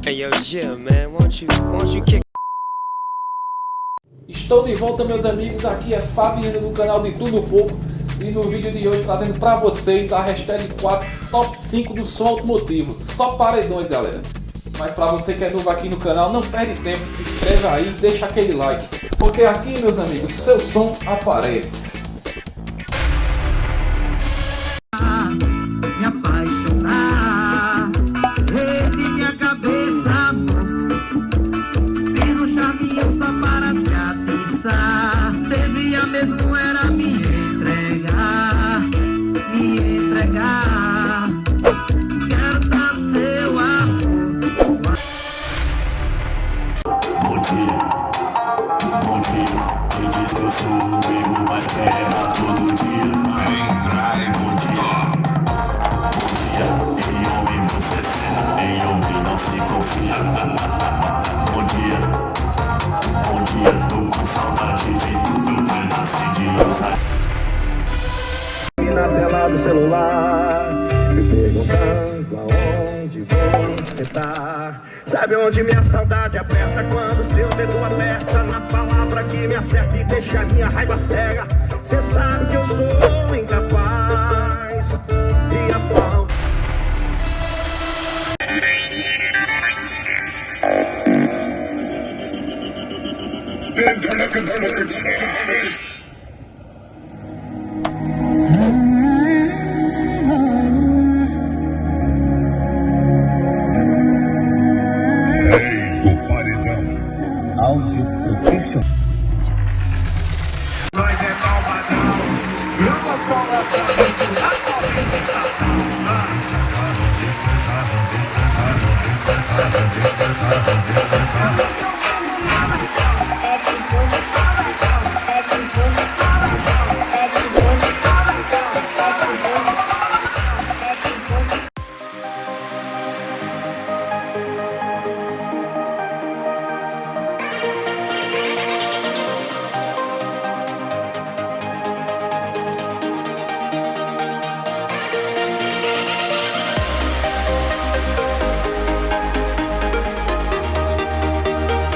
Hey yo, yeah, man, won't you kick? Estou de volta, meus amigos, aqui é Fabiano do canal de Tudo Um Pouco e no vídeo de hoje trazendo pra vocês a hashtag 4 top 5 do som automotivo, só paredões, galera. Mas pra você que é novo aqui no canal, não perde tempo, se inscreva aí e deixa aquele like, porque aqui, meus amigos, seu som aparece. Me apaixonar, rede minha cabeça, amor. Fiz um chaminho só para te atiçar. Devia mesmo era me entregar, me entregar. Quero dar seu amor. Bom dia, quem diz que eu sou o erro, mas quer errar todo dia. Bom dia, em homem você cena, em homem não se confia. Bom dia, tô com saudade de tudo, pedaço de usar. Na tela do celular, me perguntando aonde você tá. Sabe onde minha saudade aperta quando seu dedo aperta na palavra que me acerta e deixa a minha raiva cega. Cê sabe que eu sou incapaz e atual. Do paredão, áudio profissional. Vai ver malvadão, eu vou falar pra